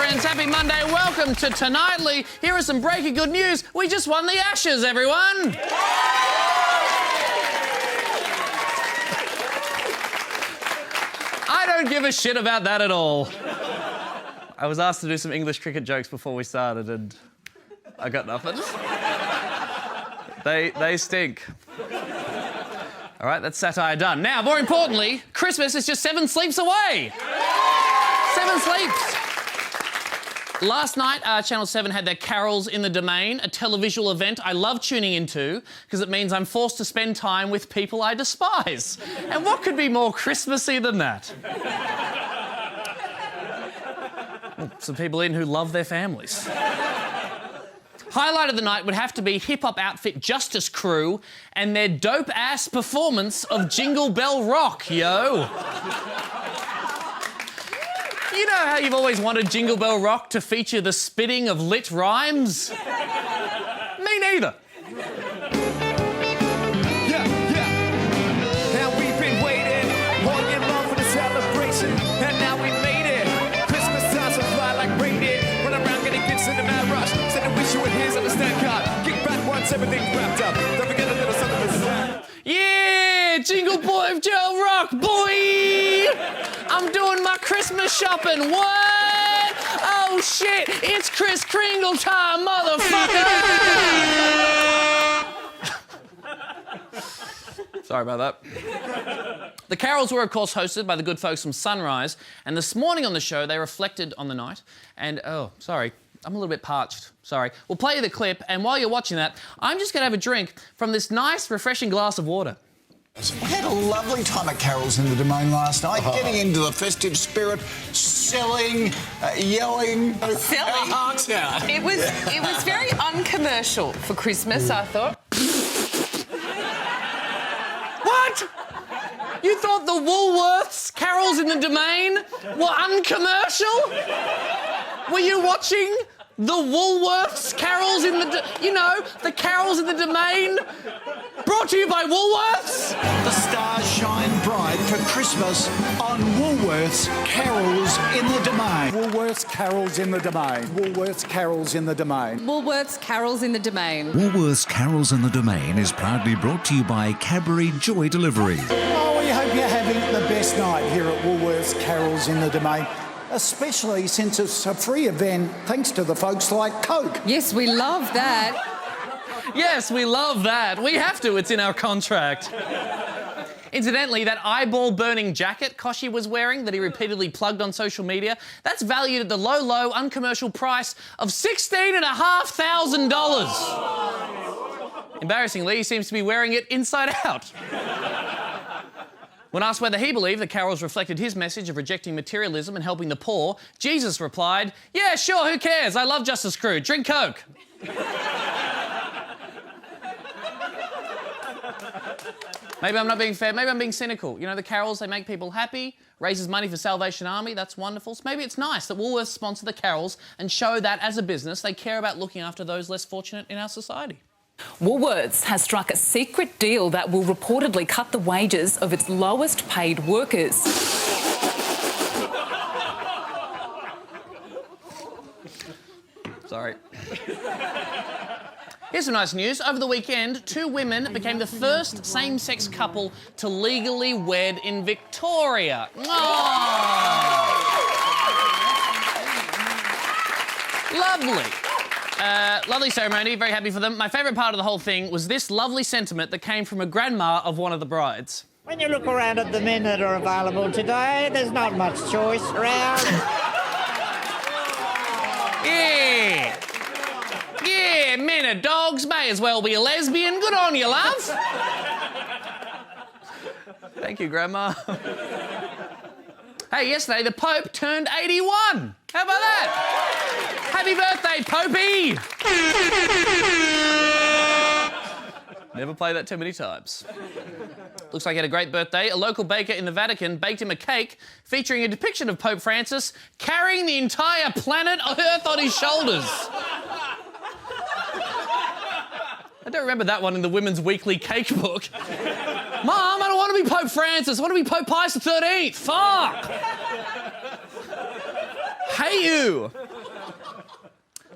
friends. Happy Monday. Welcome to Tonightly. Here is some breaking good news. We just won the Ashes, everyone. I don't give a shit about that at all. I was asked to do some English cricket jokes before we started and I got nothing. They stink. All right, that's satire done. Now, more importantly, Christmas is just 7 sleeps away. 7 sleeps. Last night, Channel 7 had their Carols in the Domain, a televisual event I love tuning into because it means I'm forced to spend time with people I despise. And what could be more Christmassy than that? Well, some people in who love their families. Highlight of the night would have to be hip-hop outfit Justice Crew and their dope-ass performance of Jingle Bell Rock, yo. You know how you've always wanted Jingle Bell Rock to feature the spitting of lit rhymes? Me neither. Yeah. Now we've been waiting all year long for the celebration, and now we made it. Christmas time so fly like Bridie. Run around getting gifts in the mad rush. Said I wish you were here, understand God. Get back once everything's wrapped up. Don't forget a little something to say. Yeah, Jingle Boy Bell Rock, boy! I'm doing my Christmas shopping. What? Oh, shit. It's Kris Kringle time, motherfucker. Sorry about that. The carols were, of course, hosted by the good folks from Sunrise. And this morning on the show, they reflected on the night. And, oh, sorry. I'm a little bit parched. Sorry. We'll play you the clip. And while you're watching that, I'm just going to have a drink from this nice, refreshing glass of water. We had a lovely time at Carols in the Domain last night, getting into the festive spirit, selling, yelling, Selling? our hearts out. It was very uncommercial for Christmas, I thought. What? You thought the Woolworths carols in the Domain were uncommercial? Were you watching the Woolworths carols in the... the carols in the Domain? Brought to you by Woolworths? The stars shine bright for Christmas on Woolworths Carols in the Domain. Woolworths Carols in the Domain. Woolworths Carols in the Domain. Woolworths Carols in the Domain. Woolworths Carols in the Domain is proudly brought to you by Cadbury Joy Delivery. Oh, we hope you're having the best night here at Woolworths Carols in the Domain, especially since it's a free event thanks to the folks like Coke. Yes, we love that. Yes, we love that. We have to. It's in our contract. Incidentally, that eyeball-burning jacket Koshi was wearing that he repeatedly plugged on social media, that's valued at the low, uncommercial price of $16,500. Embarrassingly, he seems to be wearing it inside out. When asked whether he believed the carols reflected his message of rejecting materialism and helping the poor, Jesus replied, "Yeah, sure, who cares? I love Justice Crew. Drink Coke." Maybe I'm not being fair. Maybe I'm being cynical. You know, the carols, they make people happy, raises money for Salvation Army. That's wonderful. So maybe it's nice that Woolworths sponsor the carols and show that as a business they care about looking after those less fortunate in our society. Woolworths has struck a secret deal that will reportedly cut the wages of its lowest paid workers. Sorry. Here's some nice news. Over the weekend, 2 women became the first same-sex couple to legally wed in Victoria. Lovely. Lovely ceremony, very happy for them. My favourite part of the whole thing was this lovely sentiment that came from a grandma of one of the brides. When you look around at the men that are available today, there's not much choice around. Yeah, men are dogs, may as well be a lesbian. Good on you, love. Thank you, Grandma. Hey, yesterday the Pope turned 81. How about that? Happy birthday, Popey! Never play that too many times. Looks like he had a great birthday. A local baker in the Vatican baked him a cake featuring a depiction of Pope Francis carrying the entire planet Earth on his shoulders. I don't remember that one in the Women's Weekly Cake book. Mom, I don't want to be Pope Francis. I want to be Pope Pius XIII. Fuck! Hey, you.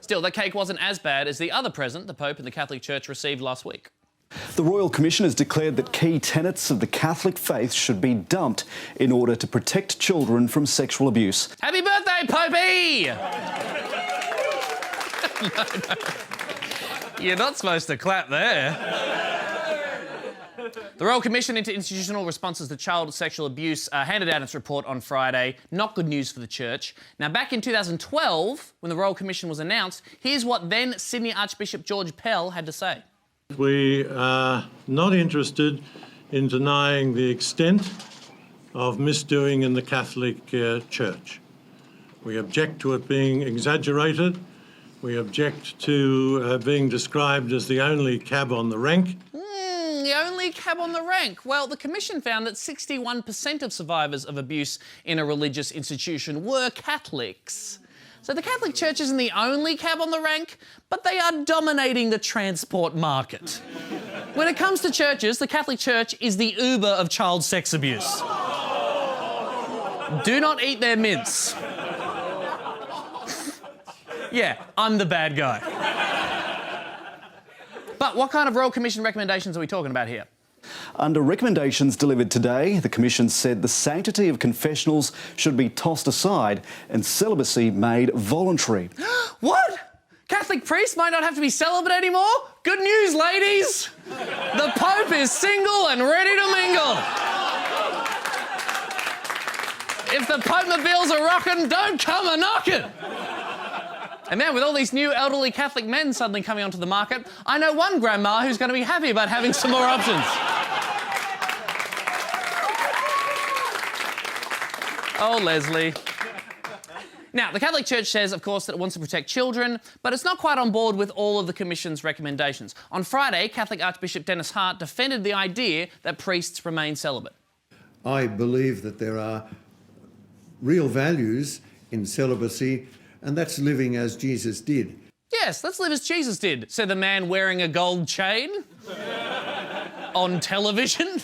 Still, the cake wasn't as bad as the other present the Pope and the Catholic Church received last week. The Royal Commission has declared that key tenets of the Catholic faith should be dumped in order to protect children from sexual abuse. Happy birthday, Popey! No. You're not supposed to clap there. The Royal Commission into Institutional Responses to Child Sexual Abuse handed out its report on Friday. Not good news for the Church. Now, back in 2012, when the Royal Commission was announced, here's what then Sydney Archbishop George Pell had to say. We are not interested in denying the extent of misdoing in the Catholic Church. We object to it being exaggerated. We object to being described as the only cab on the rank. The only cab on the rank. Well, the Commission found that 61% of survivors of abuse in a religious institution were Catholics. So the Catholic Church isn't the only cab on the rank, but they are dominating the transport market. When it comes to churches, the Catholic Church is the Uber of child sex abuse. Do not eat their mince. Yeah, I'm the bad guy. But what kind of Royal Commission recommendations are we talking about here? Under recommendations delivered today, the Commission said the sanctity of confessionals should be tossed aside and celibacy made voluntary. What? Catholic priests might not have to be celibate anymore? Good news, ladies! The Pope is single and ready to mingle. If the Pope-mobiles are rocking, don't come a-knocking. And man, with all these new elderly Catholic men suddenly coming onto the market, I know one grandma who's going to be happy about having some more options. Oh, Leslie. Now, the Catholic Church says, of course, that it wants to protect children, but it's not quite on board with all of the Commission's recommendations. On Friday, Catholic Archbishop Dennis Hart defended the idea that priests remain celibate. I believe that there are real values in celibacy, and that's living as Jesus did. Yes, let's live as Jesus did, said the man wearing a gold chain on television.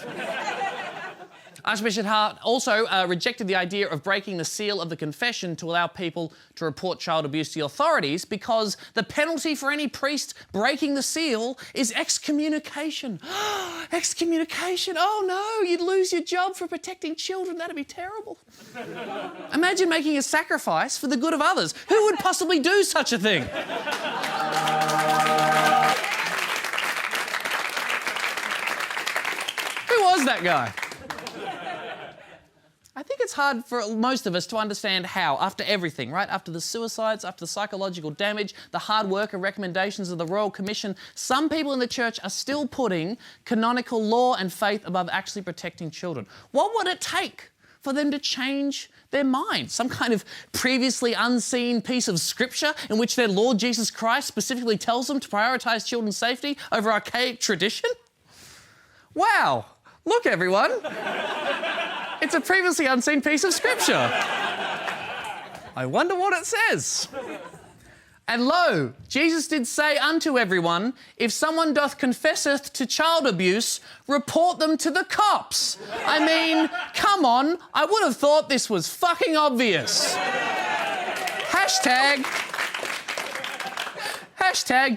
Archbishop Hart also rejected the idea of breaking the seal of the confession to allow people to report child abuse to the authorities because the penalty for any priest breaking the seal is excommunication. Excommunication? Oh no, you'd lose your job for protecting children. That'd be terrible. Imagine making a sacrifice for the good of others. Who would possibly do such a thing? Who was that guy? I think it's hard for most of us to understand how, after everything, right? After the suicides, after the psychological damage, the hard work and recommendations of the Royal Commission, some people in the Church are still putting canonical law and faith above actually protecting children. What would it take for them to change their mind? Some kind of previously unseen piece of scripture in which their Lord Jesus Christ specifically tells them to prioritise children's safety over archaic tradition? Wow, look everyone. It's a previously unseen piece of scripture. I wonder what it says. And lo, Jesus did say unto everyone, if someone doth confesseth to child abuse, report them to the cops. I mean, come on, I would have thought this was fucking obvious. Hashtag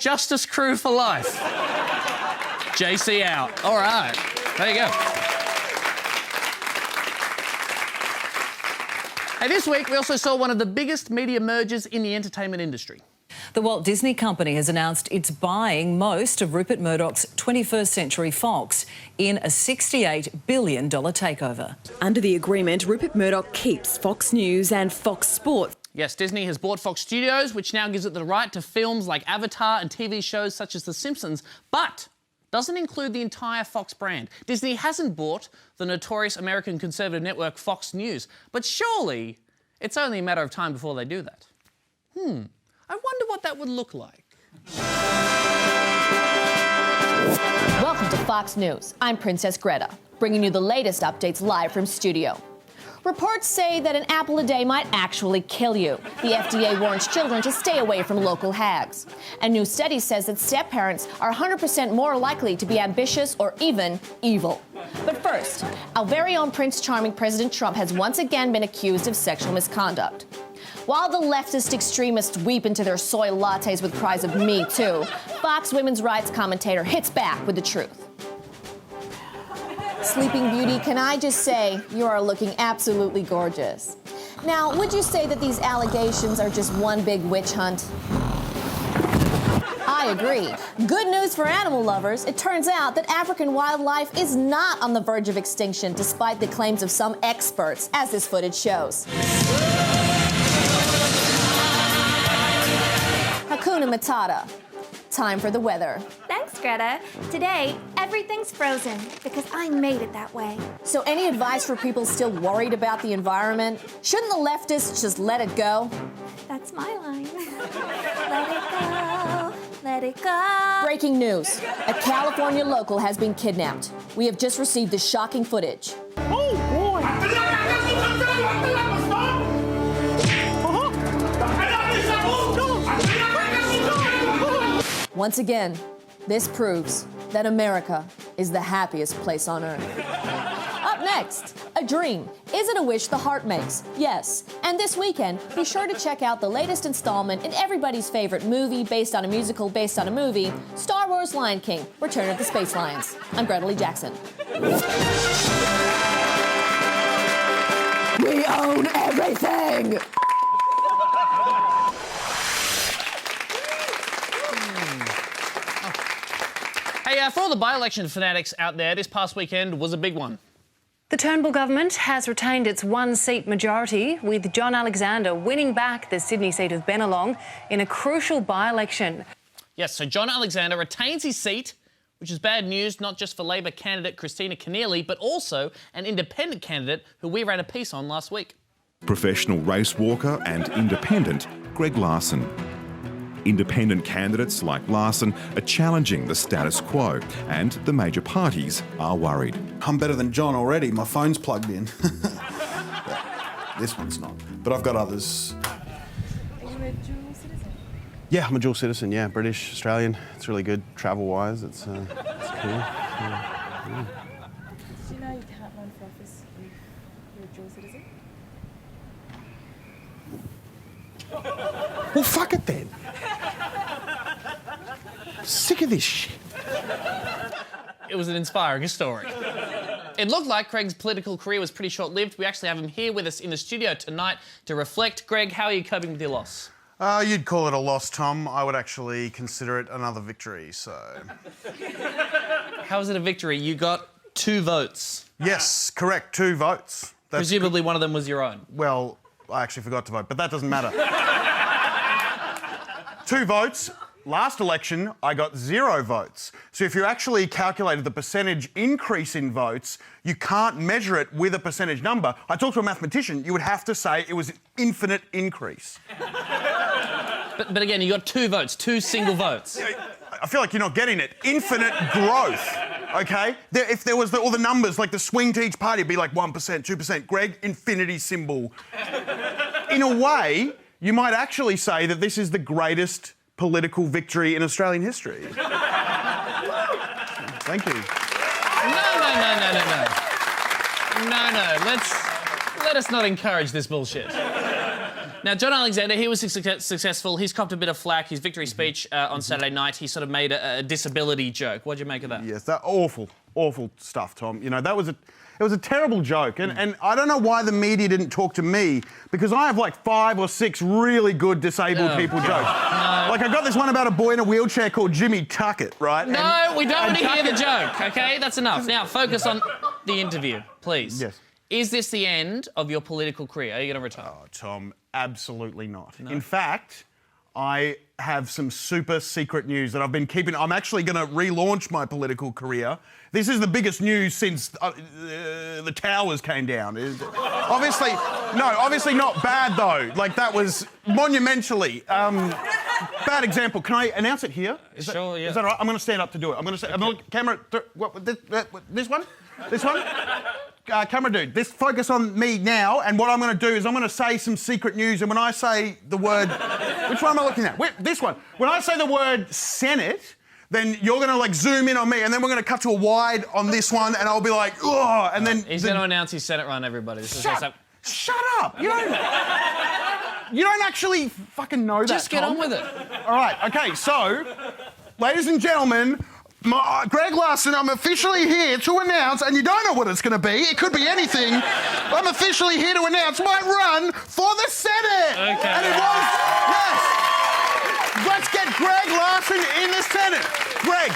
Justice Crew for life. JC out. All right, there you go. Hey, this week we also saw one of the biggest media mergers in the entertainment industry. The Walt Disney Company has announced it's buying most of Rupert Murdoch's 21st Century Fox in a $68 billion takeover. Under the agreement, Rupert Murdoch keeps Fox News and Fox Sports. Yes, Disney has bought Fox Studios, which now gives it the right to films like Avatar and TV shows such as The Simpsons, but doesn't include the entire Fox brand. Disney hasn't bought the notorious American conservative network Fox News, but surely it's only a matter of time before they do that. I wonder what that would look like. Welcome to Fox News. I'm Princess Greta, bringing you the latest updates live from studio. Reports say that an apple a day might actually kill you. The FDA warns children to stay away from local hags. A new study says that step-parents are 100% more likely to be ambitious or even evil. But first, our very own Prince Charming President Trump has once again been accused of sexual misconduct. While the leftist extremists weep into their soy lattes with cries of "Me Too," Fox women's rights commentator hits back with the truth. Sleeping Beauty, can I just say, you are looking absolutely gorgeous. Now, would you say that these allegations are just one big witch hunt? I agree. Good news for animal lovers. It turns out that African wildlife is not on the verge of extinction, despite the claims of some experts, as this footage shows. Hakuna Matata. Time for the weather. Thanks, Greta. Today, everything's frozen because I made it that way. So any advice for people still worried about the environment? Shouldn't the leftists just let it go? That's my line. Let it go. Let it go. Breaking news. A California local has been kidnapped. We have just received this shocking footage. Oh, boy. Once again, this proves that America is the happiest place on earth. Up next, a dream. Is it a wish the heart makes? Yes. And this weekend, be sure to check out the latest installment in everybody's favorite movie based on a musical based on a movie, Star Wars Lion King, Return of the Space Lions. I'm Greta Lee Jackson. We own everything! Hey, for all the by-election fanatics out there, this past weekend was a big one. The Turnbull government has retained its one-seat majority, with John Alexander winning back the Sydney seat of Bennelong in a crucial by-election. Yes, so John Alexander retains his seat, which is bad news not just for Labor candidate Christina Keneally, but also an independent candidate who we ran a piece on last week. Professional race walker and independent Greg Larson. Independent candidates like Larson are challenging the status quo, and the major parties are worried. I'm better than John already. My phone's plugged in. This one's not, but I've got others. Are you a dual citizen? Yeah, I'm a dual citizen. Yeah, British, Australian. It's really good travel-wise. It's cool. Yeah. Did you know you can't run for office if you're a dual citizen? Well, fuck it then. Sick of this shit. It was an inspiring story. It looked like Greg's political career was pretty short-lived. We actually have him here with us in the studio tonight to reflect. Greg, how are you coping with your loss? You'd call it a loss, Tom. I would actually consider it another victory, so... How is it a victory? You got 2 votes. Yes, correct, 2 votes. Presumably one of them was your own. Well, I actually forgot to vote, but that doesn't matter. 2 votes. Last election, I got 0 votes. So if you actually calculated the percentage increase in votes, you can't measure it with a percentage number. I talked to a mathematician, you would have to say it was an infinite increase. But again, you got 2 votes, 2 single votes. I feel like you're not getting it. Infinite growth, okay? If there was all the numbers, like the swing to each party, it'd be like 1%, 2%. Greg, infinity symbol. In a way, you might actually say that this is the greatest political victory in Australian history. Thank you. No. Let us not encourage this bullshit. Now, John Alexander, he was successful. He's copped a bit of flack. His victory speech on Saturday night, he sort of made a disability joke. What'd you make of that? Yes, that awful stuff, Tom. You know, it was a terrible joke, and I don't know why the media didn't talk to me, because I have like 5 or 6 really good disabled people jokes. No. Like I got this one about a boy in a wheelchair called Jimmy Tuckett, right? No, we don't want to hear the joke, okay? That's enough. Now, focus on the interview, please. Yes. Is this the end of your political career? Are you going to retire? Oh, Tom, absolutely not. No? In fact, I have some super secret news that I've been keeping. I'm actually going to relaunch my political career. This is the biggest news since the towers came down. Obviously not bad though. Like that was monumentally bad example. Can I announce it here? Sure, yeah. Is that all right? I'm going to stand up to do it. I'm going to say, camera. This one. Camera dude, this focus on me now, and what I'm going to do is I'm going to say some secret news, and when I say the word... Which one am I looking at? This one. When I say the word Senate, then you're going to, like, zoom in on me, and then we're going to cut to a wide on this one, and I'll be like, oh, and then... He's going to announce his Senate run, everybody. Shut up! You don't... You don't actually fucking know that, Just get Tom. on with it. All right, okay, so, ladies and gentlemen, Greg Larson, I'm officially here to announce, and you don't know what it's going to be, it could be anything, I'm officially here to announce my run for the Senate! Okay. And it was, yes! Let's get Greg Larson in the Senate! Greg!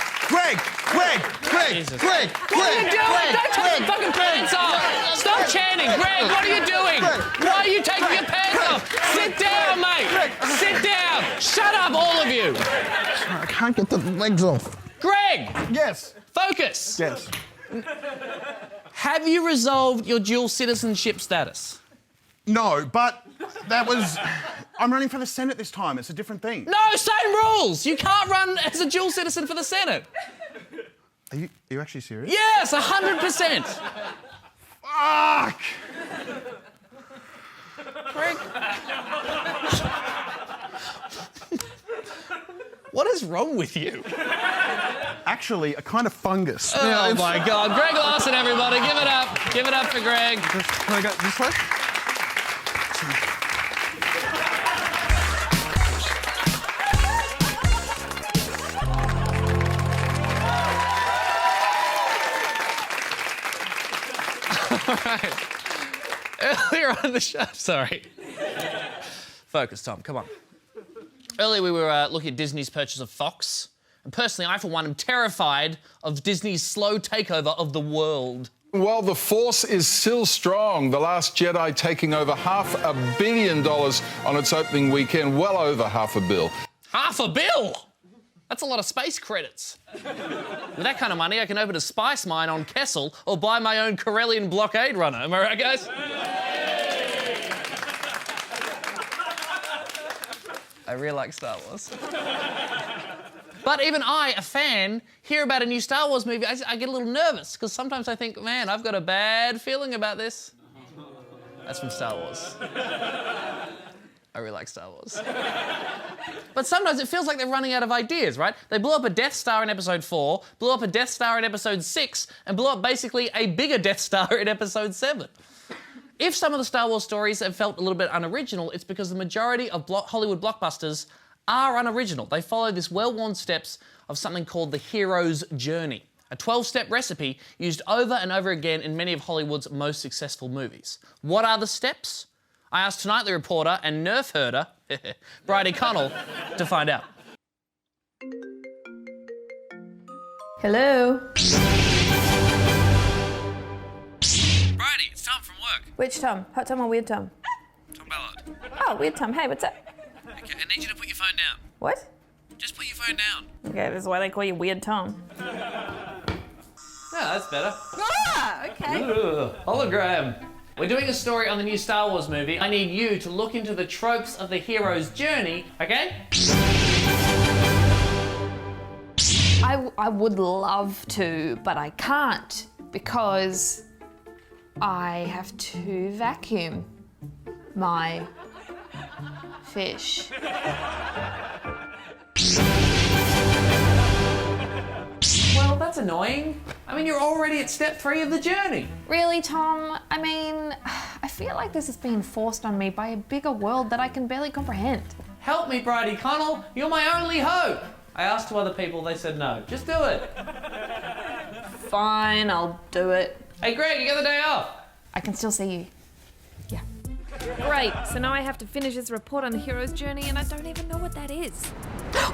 Jesus. What are you doing? Don't take your fucking pants off! Stop chanting! Greg, what are you doing? Why are you taking your pants off? Sit down, mate! Sit down! Shut up, all of you! I can't get the legs off. Greg! Yes. Focus! Yes. Have you resolved your dual citizenship status? No, but that was... I'm running for the Senate this time. It's a different thing. No, same rules! You can't run as a dual citizen for the Senate. Are you actually serious? Yes, 100%. Fuck! Greg. What is wrong with you? Actually, a kind of fungus. Oh my God. Greg Larson, everybody. Give it up. Give it up for Greg. Can I go this way? All right. Earlier on the show, sorry. Focus, Tom, come on. Earlier we were looking at Disney's purchase of Fox. And personally, I for one am terrified of Disney's slow takeover of the world. Well, the force is still strong. The Last Jedi taking over $500 million on its opening weekend, well over $500 million. $500 million? That's a lot of space credits. With that kind of money, I can open a spice mine on Kessel or buy my own Corellian blockade runner. Am I right, guys? I really like Star Wars. But even I, a fan, hear about a new Star Wars movie, I get a little nervous because sometimes I think, man, I've got a bad feeling about this. That's from Star Wars. I really like Star Wars. But sometimes it feels like they're running out of ideas, right? They blew up a Death Star in Episode 4, blew up a Death Star in Episode 6, and blew up basically a bigger Death Star in Episode 7. If some of the Star Wars stories have felt a little bit unoriginal, it's because the majority of Hollywood blockbusters are unoriginal. They follow this well-worn steps of something called the hero's journey, a 12-step recipe used over and over again in many of Hollywood's most successful movies. What are the steps? I asked Tonight the reporter and nerf herder, Bridie to find out. Hello. Bridie, it's Tom from work. Which Tom? Hot Tom or Weird Tom? Tom Ballard. Oh, Weird Tom. Hey, what's up? Okay, I need you to put your phone down. What? Just put your phone down. Okay, this is why they call you Weird Tom. Yeah, that's better. Ah, okay. Ugh, hologram. We're doing a story on the new Star Wars movie. I need you to look into the tropes of the hero's journey, okay? I would love to, but I can't because I have to vacuum my fish. Well, that's annoying. I mean, you're already at step 3 of the journey. Really, Tom? I mean, I feel like this is being forced on me by a bigger world that I can barely comprehend. Help me, Bridie Connell. You're my only hope. I asked 2 other people, they said no. Just do it. Fine, I'll do it. Hey, Greg, you got the day off. I can still see you. Yeah. Great, so now I have to finish this report on the hero's journey and I don't even know what that is.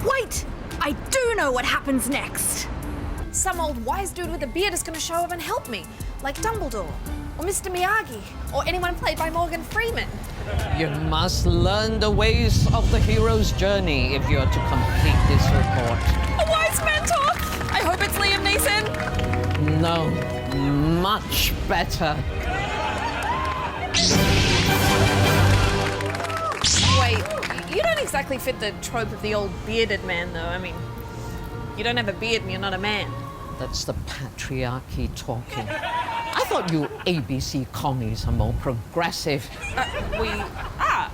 Wait! I do know what happens next! Some old wise dude with a beard is going to show up and help me, like Dumbledore, or Mr. Miyagi, or anyone played by Morgan Freeman. You must learn the ways of the hero's journey if you're to complete this report. A wise mentor! I hope it's Liam Neeson. No, much better. Wait, you don't exactly fit the trope of the old bearded man, though. I mean, you don't have a beard and you're not a man. That's the patriarchy talking. I thought you ABC commies are more progressive. We are.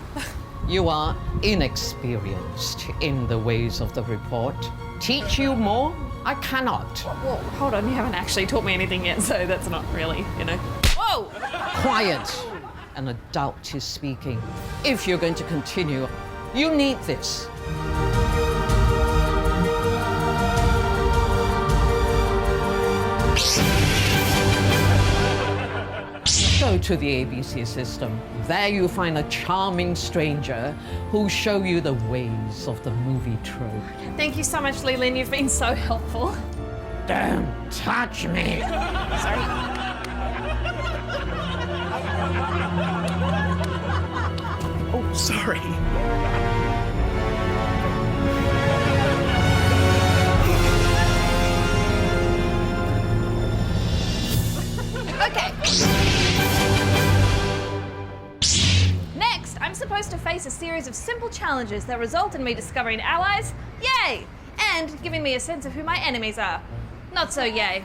You are inexperienced in the ways of the report. Teach you more? I cannot. Well, hold on, you haven't actually taught me anything yet, so that's not really, you know. Whoa! Quiet an adult is speaking. If you're going to continue, you need this. Go to the ABC system. There you'll find a charming stranger who'll show you the ways of the movie trope. Thank you so much, Leland. You've been so helpful. Don't touch me. Sorry. Oh, sorry. Okay. Next, I'm supposed to face a series of simple challenges that result in me discovering allies, yay, and giving me a sense of who my enemies are. Not so yay.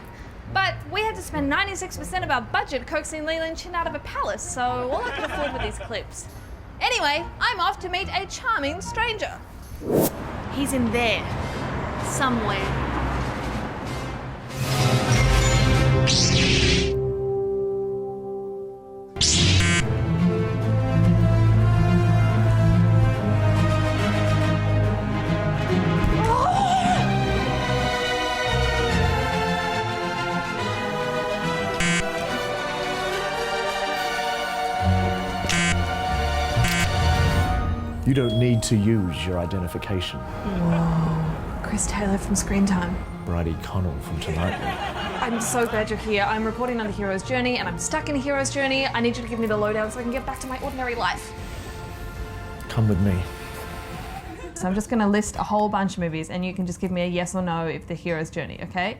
But we had to spend 96% of our budget coaxing Leland Chin out of a palace, so all I could afford were these clips. Anyway, I'm off to meet a charming stranger. He's in there, somewhere. You don't need to use your identification. Whoa. Chris Taylor from Screen Time. Bridie Connell from Tonight. I'm so glad you're here. I'm recording on the hero's journey and I'm stuck in a hero's journey. I need you to give me the lowdown so I can get back to my ordinary life. Come with me. So I'm just going to list a whole bunch of movies and you can just give me a yes or no if the hero's journey, okay?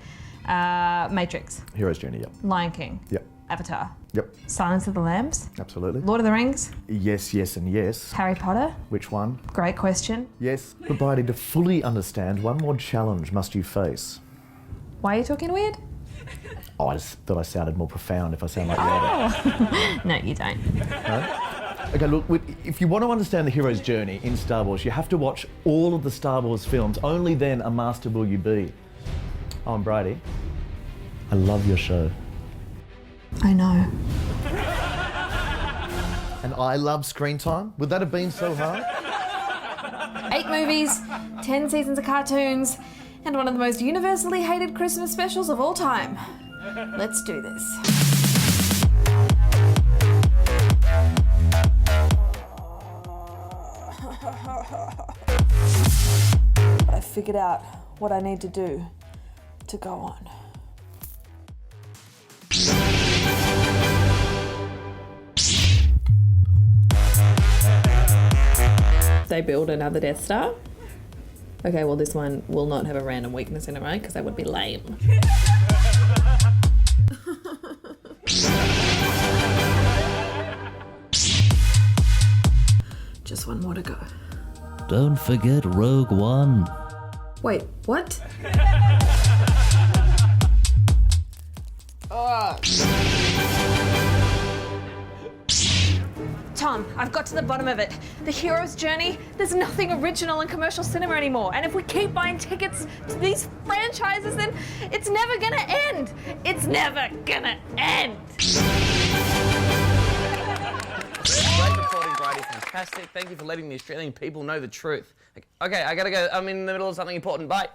Matrix. Hero's Journey, yep. Lion King. Yep. Avatar. Yep. Silence of the Lambs. Absolutely. Lord of the Rings. Yes, yes, and yes. Harry Potter. Which one? Great question. Yes. But Bridie, to fully understand, one more challenge must you face. Why are you talking weird? Oh, I just thought I sounded more profound if I sound like Yoda. Oh. No, you don't. No? Okay, look, if you want to understand the hero's journey in Star Wars, you have to watch all of the Star Wars films. Only then a master will you be. Oh, and Bridie, I love your show. I know. And I love Screen Time. Would that have been so hard? 8 movies, 10 seasons of cartoons, and one of the most universally hated Christmas specials of all time. Let's do this. I figured out what I need to do to go on. They build another Death Star. Okay, well this one will not have a random weakness in it, right? Because that would be lame. Just one more to go. Don't forget Rogue One. Wait, what? Tom, I've got to the bottom of it. The hero's journey, there's nothing original in commercial cinema anymore. And if we keep buying tickets to these franchises, then it's never gonna end. It's never gonna end. Great reporting, Bridie. Fantastic. Thank you for letting the Australian people know the truth. Okay, I gotta go. I'm in the middle of something important. Bye.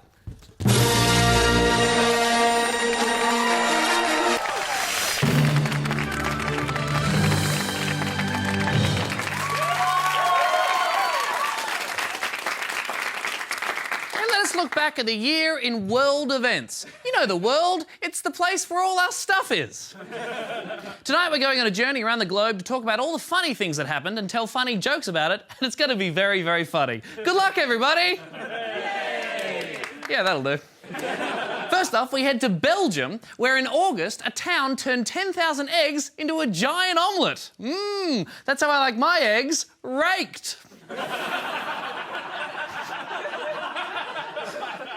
Look back at the year in world events. You know the world, it's the place where all our stuff is. Tonight we're going on a journey around the globe to talk about all the funny things that happened and tell funny jokes about it, and it's going to be very, very funny. Good luck, everybody! Yeah, that'll do. First off, we head to Belgium, where in August, a town turned 10,000 eggs into a giant omelette. That's how I like my eggs, raked.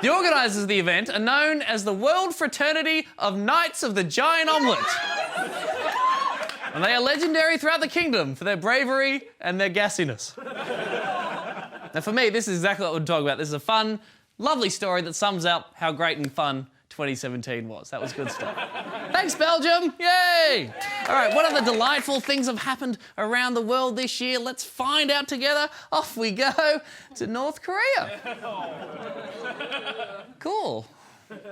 The organisers of the event are known as the World Fraternity of Knights of the Giant Omelette. And they are legendary throughout the kingdom for their bravery and their gassiness. Now for me, this is exactly what we're talking about. This is a fun, lovely story that sums up how great and fun 2017 was. That was good stuff. Thanks, Belgium. Yay! All right, what other delightful things have happened around the world this year? Let's find out together. Off we go to North Korea. Cool.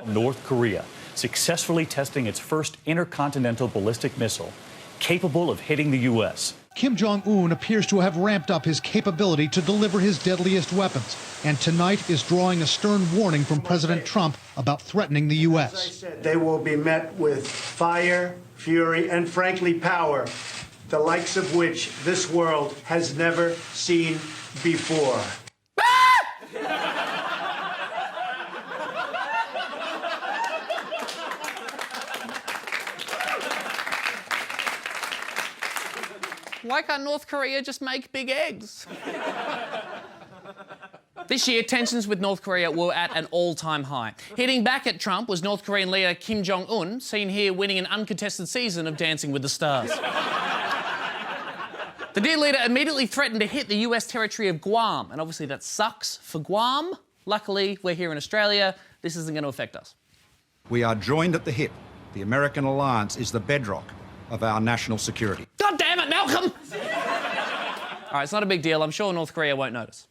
North Korea successfully testing its first intercontinental ballistic missile capable of hitting the U.S. Kim Jong-un appears to have ramped up his capability to deliver his deadliest weapons, and tonight is drawing a stern warning from President Trump about threatening the U.S. They will be met with fire, fury, and frankly power, the likes of which this world has never seen before. Why can't North Korea just make big eggs? This year, tensions with North Korea were at an all-time high. Hitting back at Trump was North Korean leader Kim Jong-un, seen here winning an uncontested season of Dancing with the Stars. The dear leader immediately threatened to hit the US territory of Guam, and obviously that sucks for Guam. Luckily, we're here in Australia. This isn't going to affect us. We are joined at the hip. The American alliance is the bedrock of our national security. God damn it, Malcolm! All right, it's not a big deal. I'm sure North Korea won't notice.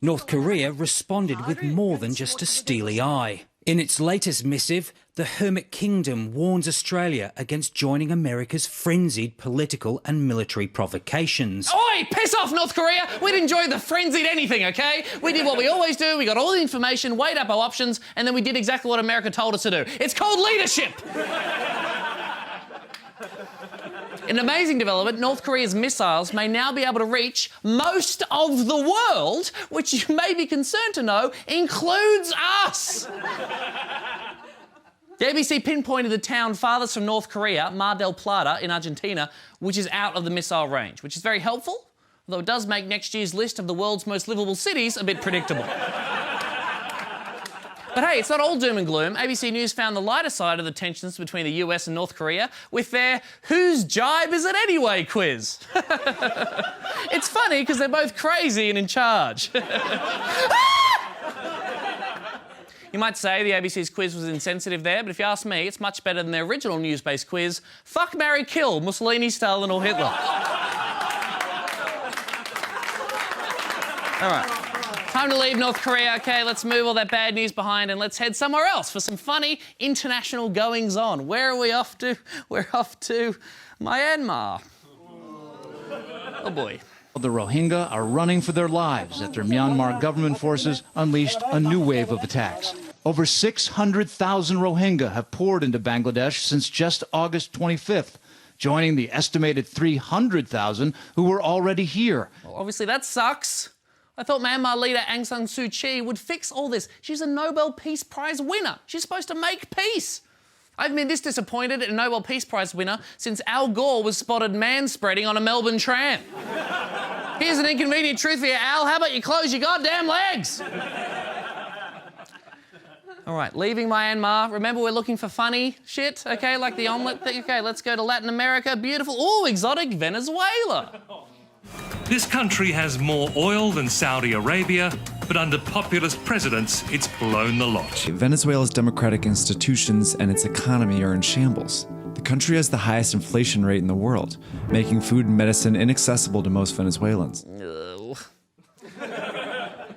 North Korea responded with more than just a steely eye. In its latest missive, the Hermit Kingdom warns Australia against joining America's frenzied political and military provocations. Oi! Piss off, North Korea! We'd enjoy the frenzied anything, OK? We did what we always do. We got all the information, weighed up our options, and then we did exactly what America told us to do. It's called leadership! In an amazing development, North Korea's missiles may now be able to reach most of the world, which you may be concerned to know includes us. The ABC pinpointed the town farthest from North Korea, Mar del Plata in Argentina, which is out of the missile range, which is very helpful, although it does make next year's list of the world's most livable cities a bit predictable. But hey, it's not all doom and gloom. ABC News found the lighter side of the tensions between the US and North Korea with their Whose Jibe Is It Anyway quiz. It's funny because they're both crazy and in charge. You might say the ABC's quiz was insensitive there, but if you ask me, it's much better than their original news-based quiz, Fuck, Marry, Kill, Mussolini, Stalin or Hitler. All right. Time to leave North Korea, OK? Let's move all that bad news behind and let's head somewhere else for some funny international goings-on. Where are we off to? We're off to Myanmar. Oh, boy. The Rohingya are running for their lives after Myanmar government forces unleashed a new wave of attacks. Over 600,000 Rohingya have poured into Bangladesh since just August 25th, joining the estimated 300,000 who were already here. Well, obviously that sucks. I thought Myanmar leader Aung San Suu Kyi would fix all this. She's a Nobel Peace Prize winner. She's supposed to make peace. I've been this disappointed in a Nobel Peace Prize winner since Al Gore was spotted man-spreading on a Melbourne tram. Here's an inconvenient truth for you, Al. How about you close your goddamn legs? All right, leaving Myanmar. Remember, we're looking for funny shit, OK? Like the omelette thing. OK, let's go to Latin America. Beautiful. Ooh, exotic Venezuela. This country has more oil than Saudi Arabia, but under populist presidents, it's blown the lot. Venezuela's democratic institutions and its economy are in shambles. The country has the highest inflation rate in the world, making food and medicine inaccessible to most Venezuelans.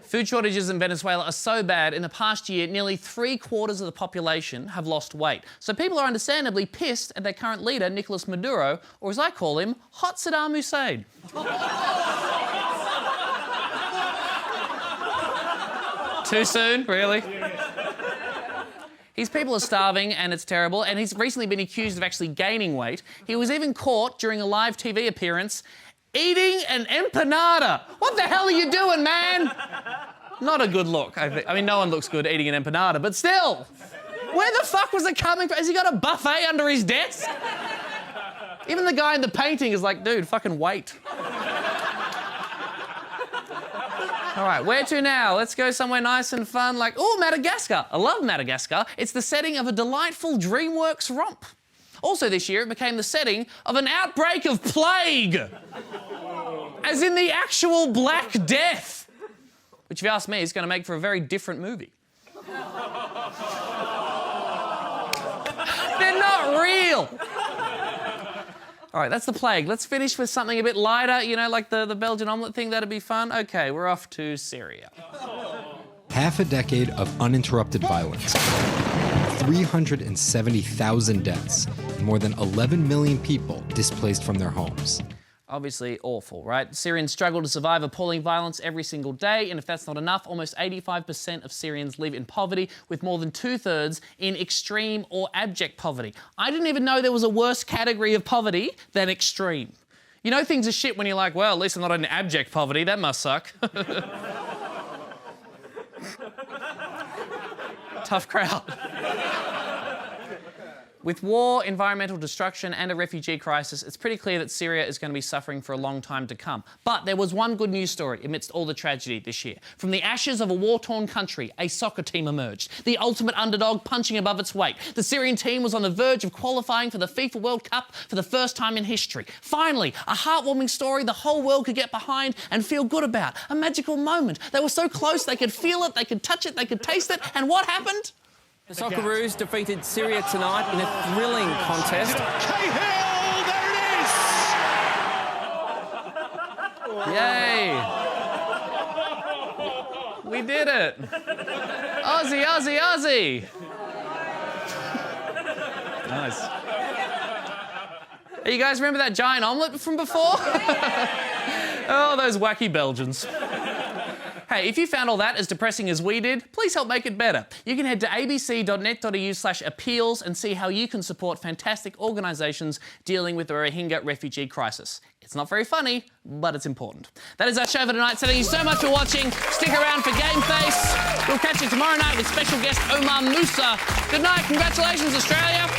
Food shortages in Venezuela are so bad, in the past year, nearly 3/4 of the population have lost weight. So people are understandably pissed at their current leader, Nicolas Maduro, or as I call him, Hot Saddam Hussein. Too soon, really? His people are starving and it's terrible, and he's recently been accused of actually gaining weight. He was even caught during a live TV appearance eating an empanada. What the hell are you doing, man? Not a good look. I mean, no one looks good eating an empanada, but still. Where the fuck was it coming from? Has he got a buffet under his desk? Even the guy in the painting is like, dude, fucking wait. All right, where to now? Let's go somewhere nice and fun like, oh, Madagascar. I love Madagascar. It's the setting of a delightful DreamWorks romp. Also this year, it became the setting of an outbreak of plague. As in the actual Black Death. Which, if you ask me, is going to make for a very different movie. not real. All right, that's the plague. Let's finish with something a bit lighter, you know, like the Belgian omelette thing. That'd be fun. OK, we're off to Syria. Half a decade of uninterrupted violence, 370,000 deaths, and more than 11 million people displaced from their homes. Obviously awful, right? Syrians struggle to survive appalling violence every single day, and if that's not enough, almost 85% of Syrians live in poverty, with more than 2/3 in extreme or abject poverty. I didn't even know there was a worse category of poverty than extreme. You know things are shit when you're like, well, at least I'm not in abject poverty, that must suck. Tough crowd. With war, environmental destruction and a refugee crisis, it's pretty clear that Syria is going to be suffering for a long time to come. But there was one good news story amidst all the tragedy this year. From the ashes of a war-torn country, a soccer team emerged. The ultimate underdog punching above its weight. The Syrian team was on the verge of qualifying for the FIFA World Cup for the first time in history. Finally, a heartwarming story the whole world could get behind and feel good about. A magical moment. They were so close, they could feel it, they could touch it, they could taste it. And what happened? The Socceroos defeated Syria tonight in a thrilling contest. Cahill, there it is! Yay! We did it! Aussie, Aussie, Aussie! Nice. Hey, you guys remember that giant omelette from before? Oh, those wacky Belgians. Hey, if you found all that as depressing as we did, please help make it better. You can head to abc.net.au/appeals and see how you can support fantastic organisations dealing with the Rohingya refugee crisis. It's not very funny, but it's important. That is our show for tonight, so thank you so much for watching. Stick around for Game Face. We'll catch you tomorrow night with special guest Omar Musa. Good night. Congratulations, Australia.